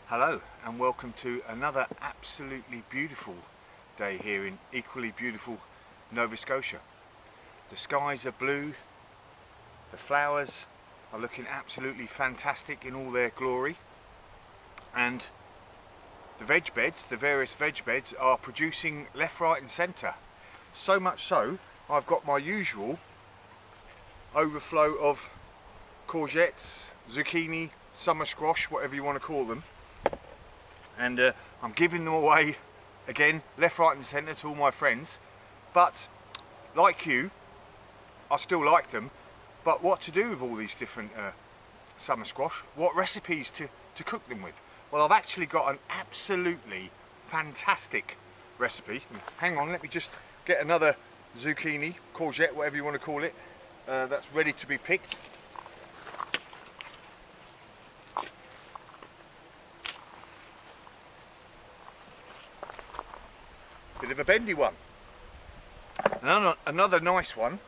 Hello and welcome to another absolutely beautiful day here in equally beautiful Nova Scotia. The skies are blue, the flowers are looking absolutely fantastic in all their glory, and the veg beds, the various veg beds, are producing left, right and centre. So much so, I've got my usual overflow of courgettes, zucchini, summer squash, whatever you want to call them. And I'm giving them away again, left, right and centre to all my friends. But like you, I still like them. But what to do with all these different summer squash? What recipes to cook them with? Well, I've actually got an absolutely fantastic recipe. Hang on, let me just get another zucchini, courgette, whatever you want to call it, that's ready to be picked. Bit of a bendy one. Another nice one,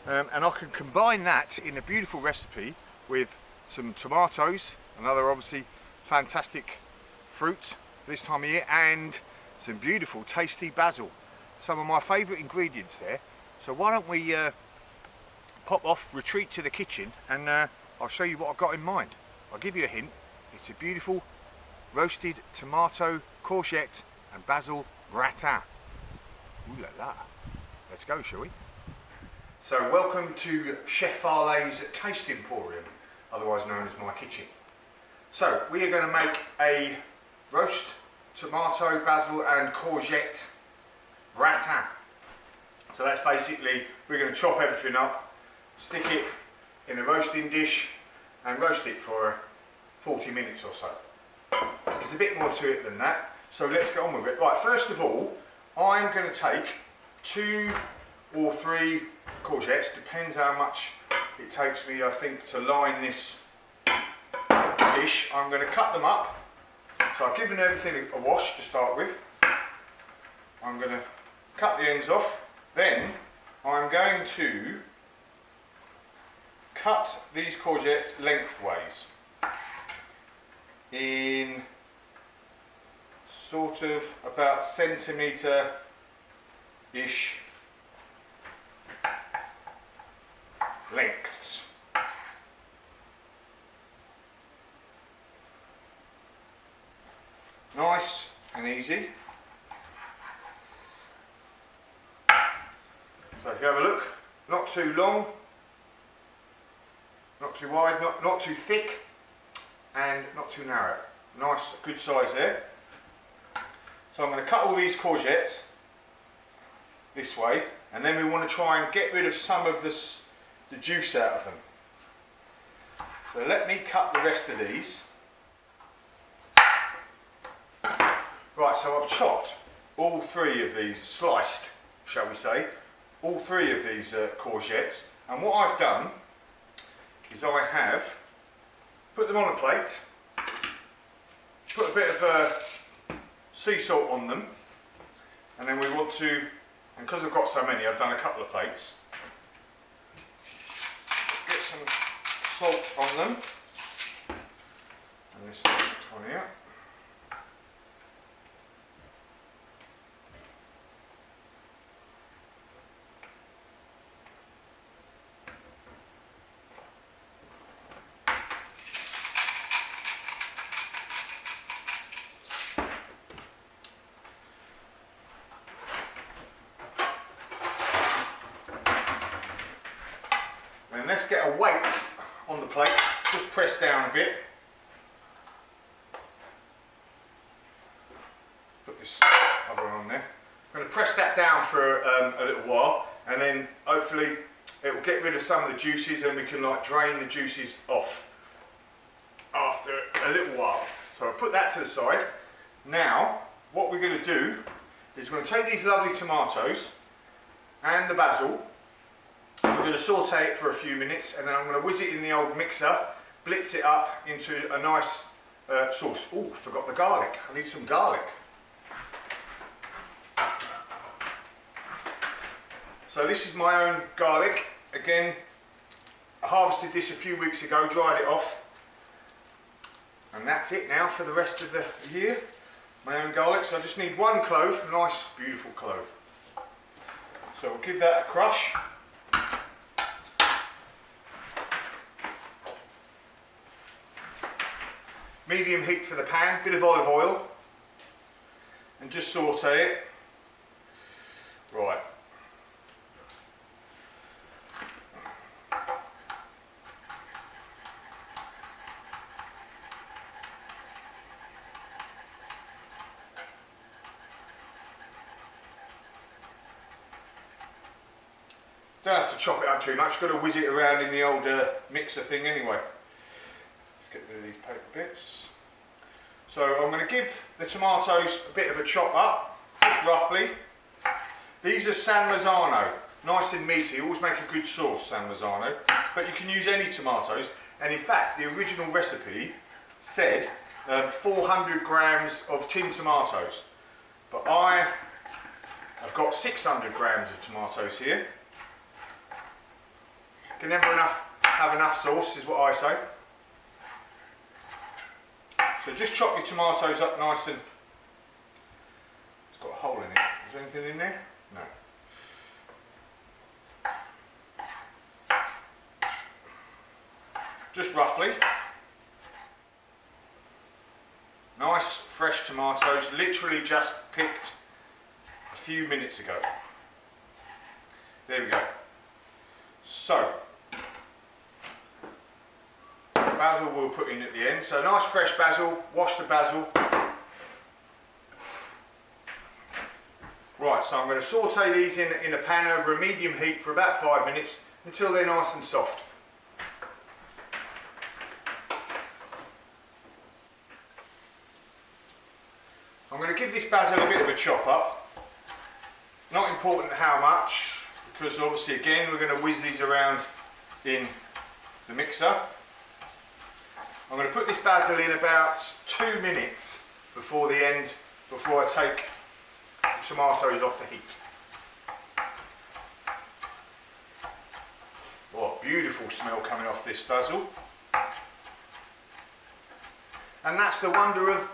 and I can combine that in a beautiful recipe with some tomatoes, another obviously fantastic fruit this time of year, and some beautiful tasty basil. Some of my favourite ingredients there. So why don't we pop off, retreat to the kitchen, and I'll show you what I've got in mind. I'll give you a hint. It's a beautiful roasted tomato, courgette and basil gratin. Ooh la la. Let's go, shall we? So welcome to Chef Farley's Taste Emporium, otherwise known as my kitchen. So we are going to make a roast tomato, basil and courgette gratin. So that's basically, we're going to chop everything up, stick it in a roasting dish and roast it for 40 minutes or so. There's a bit more to it than that, so let's get on with it. Right, first of all, I'm going to take 2 or 3 courgettes, depends how much it takes me, I think, to line this dish. I'm going to cut them up. So I've given everything a wash to start with. I'm going to cut the ends off. Then I'm going to cut these courgettes lengthways in sort of about centimetre-ish lengths. Nice and easy. So if you have a look, not too long, not too wide, not too thick, and not too narrow. Nice, good size there. So I'm going to cut all these courgettes this way, and then we want to try and get rid of some of the juice out of them. So let me cut the rest of these. Right, so I've chopped all 3 of these, sliced, shall we say, all 3 of these courgettes, and what I've done is I have put them on a plate, put a bit of sea salt on them, and then we want to, and because I've got so many, I've done a couple of plates, get some salt on them, and this one here. And let's get a weight on the plate, just press down a bit. Put this other one on there. I'm going to press that down for a little while, and then hopefully it will get rid of some of the juices and we can like drain the juices off after a little while. So I'll put that to the side. Now what we're going to do is we're going to take these lovely tomatoes and the basil. We're going to saute it for a few minutes, and then I'm going to whiz it in the old mixer, blitz it up into a nice sauce. Oh, forgot the garlic. I need some garlic. So this is my own garlic. Again, I harvested this a few weeks ago, dried it off. And that's it now for the rest of the year. My own garlic, so I just need 1 clove, a nice beautiful clove. So we'll give that a crush. Medium heat for the pan, bit of olive oil, and just saute it. Right. Don't have to chop it up too much, got to whiz it around in the old mixer thing anyway. Let's get rid of these paper bits. So I'm going to give the tomatoes a bit of a chop up, just roughly. These are San Marzano, nice and meaty, always make a good sauce, San Marzano. But you can use any tomatoes, and in fact the original recipe said 400 grams of tinned tomatoes. But I have got 600 grams of tomatoes here. Can never have enough sauce, is what I say. So just chop your tomatoes up nice and... It's got a hole in it. Is there anything in there? No. Just roughly. Nice fresh tomatoes, literally just picked a few minutes ago. There we go. So, basil we'll put in at the end. So nice fresh basil, wash the basil. Right, so I'm going to saute these in a pan over a medium heat for about 5 minutes until they're nice and soft. I'm going to give this basil a bit of a chop up. Not important how much, because obviously again we're going to whiz these around in the mixer. I'm going to put this basil in about 2 minutes before the end, before I take the tomatoes off the heat. What beautiful smell coming off this basil. And that's the wonder of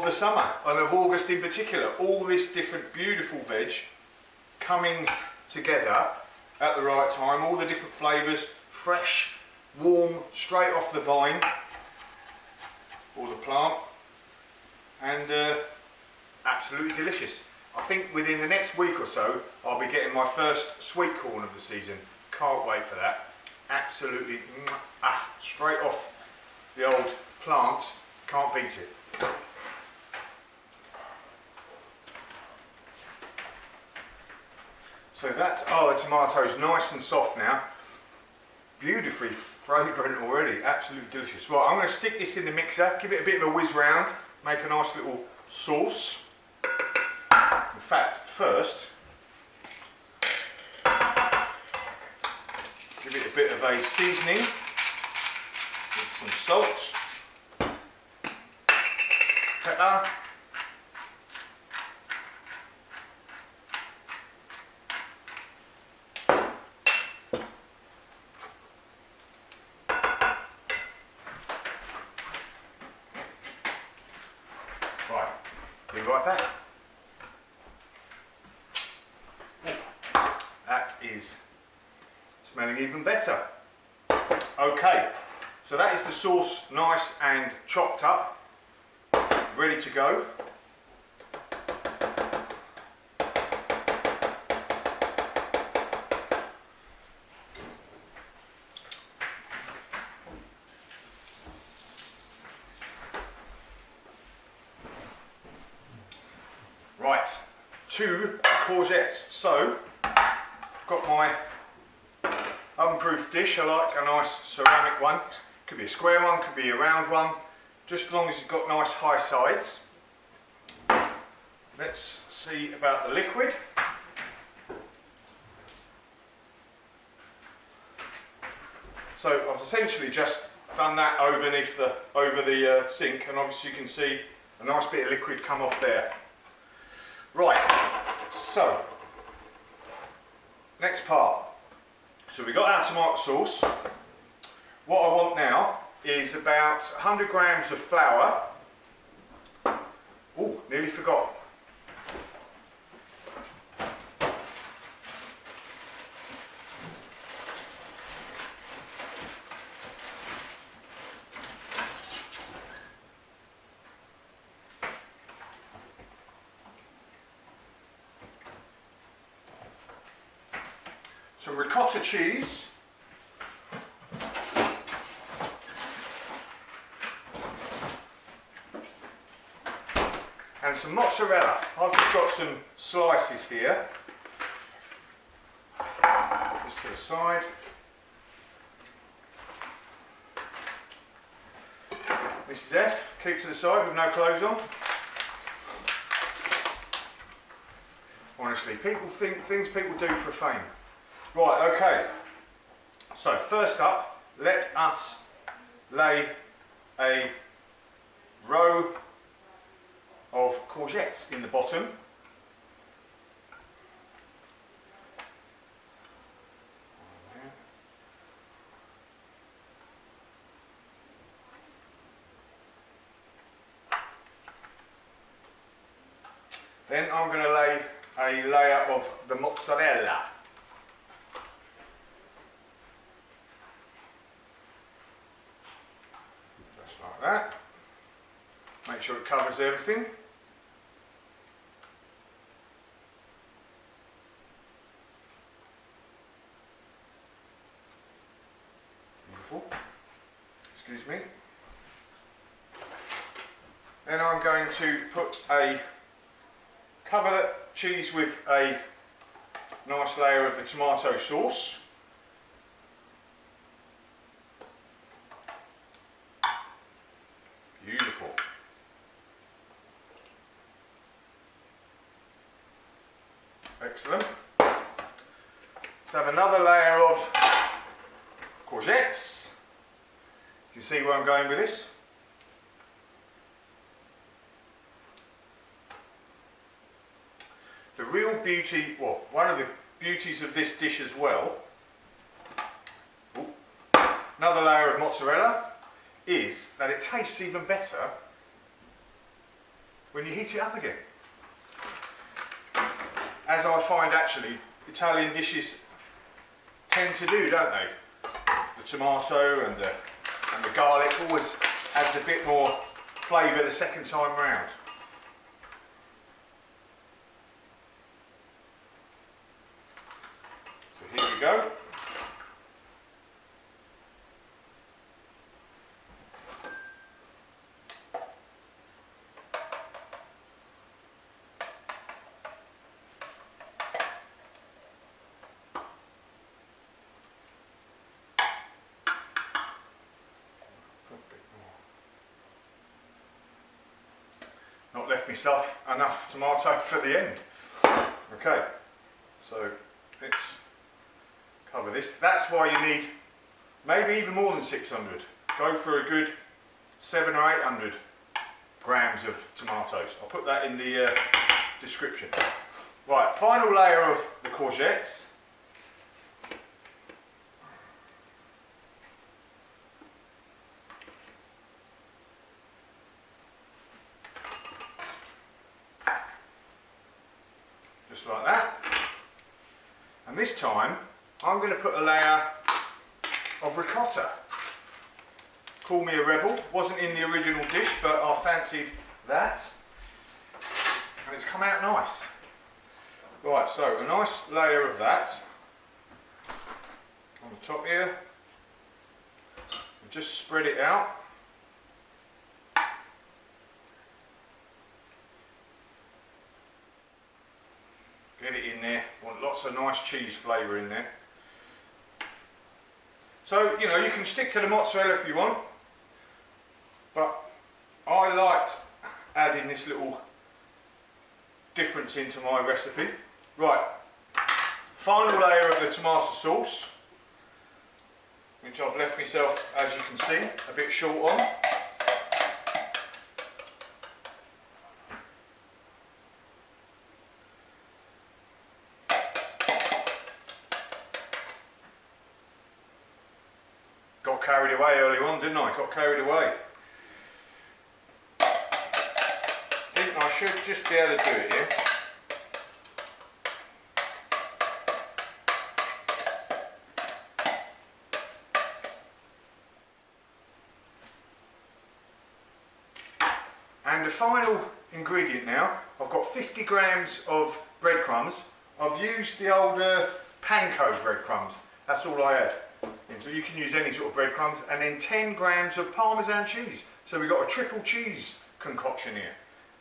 the summer, and of August in particular. All this different beautiful veg coming together at the right time, all the different flavours, fresh, warm, straight off the vine or the plant, and absolutely delicious. I think within the next week or so I'll be getting my first sweet corn of the season. Can't wait for that. Absolutely straight off the old plants, can't beat it. So that's, the tomatoes nice and soft now. Beautifully fragrant already, absolutely delicious. Right, I'm going to stick this in the mixer, give it a bit of a whiz round, make a nice little sauce. In fact, first, give it a bit of a seasoning with some salt, pepper, be right back. That is smelling even better. Okay, so that is the sauce nice and chopped up, ready to go. Right, to courgettes. So, I've got my oven-proof dish. I like a nice ceramic one. Could be a square one, could be a round one. Just as long as it's got nice high sides. Let's see about the liquid. So I've essentially just done that over the sink, and obviously you can see a nice bit of liquid come off there. Right, so next part. So we got our tomato sauce. What I want now is about 100 grams of flour. Oh, nearly forgot. Some ricotta cheese. And some mozzarella. I've just got some slices here. Just to the side. Mrs. F, keep to the side with no clothes on. Honestly, people think things people do for fame. Right, okay. So first up, let us lay a row of courgettes in the bottom. Then I'm going to lay a layer of the mozzarella. Just like that. Make sure it covers everything. Beautiful. Excuse me. Then I'm going to cover the cheese with a nice layer of the tomato sauce. Beautiful. Excellent. Let's have another layer of courgettes. You see where I'm going with this? The real beauty, well, one of the beauties of this dish as well, another layer of mozzarella, is that it tastes even better when you heat it up again. As I find actually Italian dishes tend to do, don't they? The tomato and the garlic always adds a bit more flavour the second time round. So here we go. Not left myself enough tomato for the end. Okay, so let's cover this. That's why you need maybe even more than 600. Go for a good 700 or 800 grams of tomatoes. I'll put that in the description. Right, final layer of the courgettes. Just like that. And this time I'm going to put a layer of ricotta. Call me a rebel, wasn't in the original dish but I fancied that and it's come out nice. Right, so a nice layer of that on the top here, and just spread it out. Get it in there, want lots of nice cheese flavour in there. So, you know, you can stick to the mozzarella if you want, but I liked adding this little difference into my recipe. Right, final layer of the tomato sauce, which I've left myself, as you can see, a bit short on. carried away early on, didn't I? Got carried away. I think I should just be able to do it here. And the final ingredient now, I've got 50 grams of breadcrumbs. I've used the old panko breadcrumbs, that's all I had. So you can use any sort of breadcrumbs, and then 10 grams of Parmesan cheese. So we've got a triple cheese concoction here.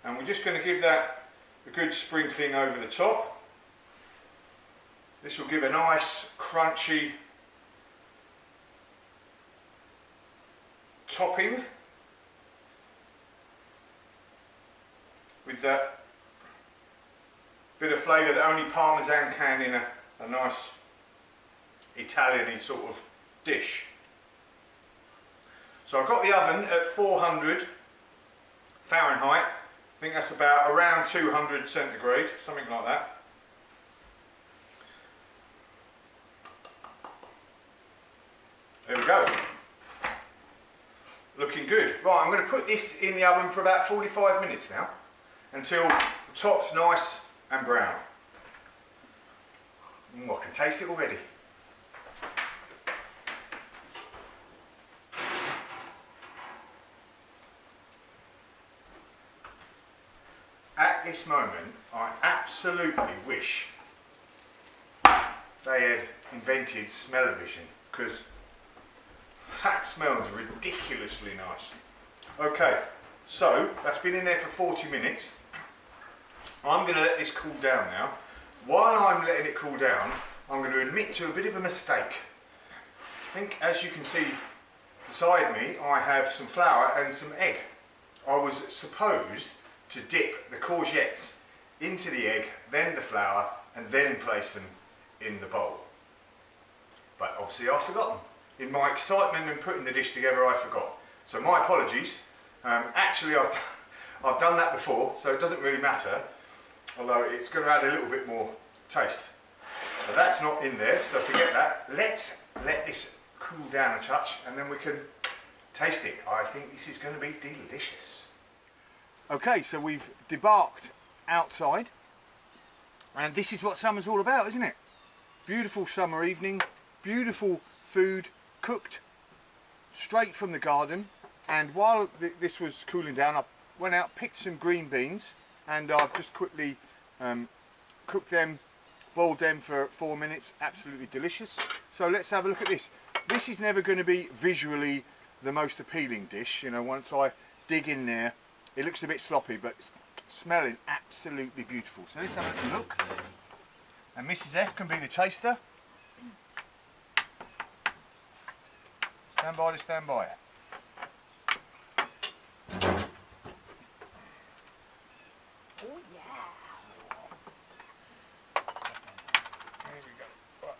And we're just going to give that a good sprinkling over the top. This will give a nice crunchy topping with that bit of flavour that only Parmesan can in a nice Italian-y sort of dish. So I've got the oven at 400 Fahrenheit. I think that's about around 200 centigrade, something like that. There we go. Looking good. Right, I'm going to put this in the oven for about 45 minutes now, until the top's nice and brown. I can taste it already. At this moment, I absolutely wish they had invented smell-o-vision, because that smells ridiculously nice. Okay, so that's been in there for 40 minutes. I'm going to let this cool down now. While I'm letting it cool down, I'm going to admit to a bit of a mistake. I think, as you can see beside me, I have some flour and some egg. I was supposed to dip the courgettes into the egg, then the flour, and then place them in the bowl. But obviously I've forgotten. In my excitement in putting the dish together, I forgot. So my apologies. Actually, I've done that before, so it doesn't really matter, although it's going to add a little bit more taste. But that's not in there, so forget that. Let's let this cool down a touch, and then we can taste it. I think this is going to be delicious. Okay, so we've debarked outside, and this is what summer's all about, isn't it? Beautiful summer evening, beautiful food cooked straight from the garden. And while this was cooling down, I went out, picked some green beans, and I've just quickly cooked them, boiled them for 4 minutes. Absolutely delicious. So let's have a look at this. This is never going to be visually the most appealing dish, you know, once I dig in there. It looks a bit sloppy, but it's smelling absolutely beautiful. So let's have a little look. And Mrs. F can be the taster. Stand by to stand by. Oh yeah. There we go. Right.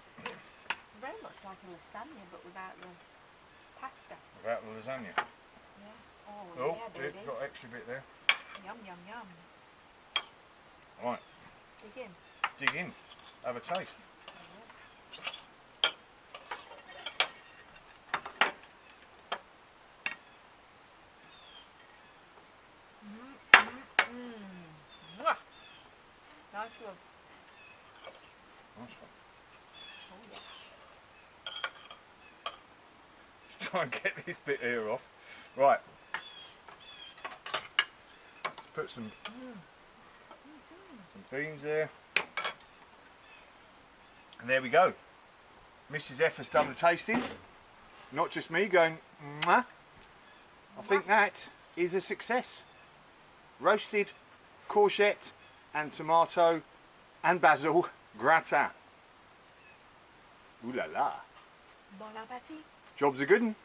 Very much like a lasagna, but without the pasta. Without the lasagna. Yeah. Oh, Oh, yeah, baby. got an extra bit there. Yum, yum, yum. Right, Dig in. dig in, have a taste. Mwah. Nice one. Nice one. Oh yeah. Let's try and get this bit here off. Right. Let's put some beans there. And there we go. Mrs. F has done the tasting. Not just me going, mwah. I think that is a success. Roasted courgette and tomato and basil gratin. Ooh la la. Bon appétit. Job's a good one.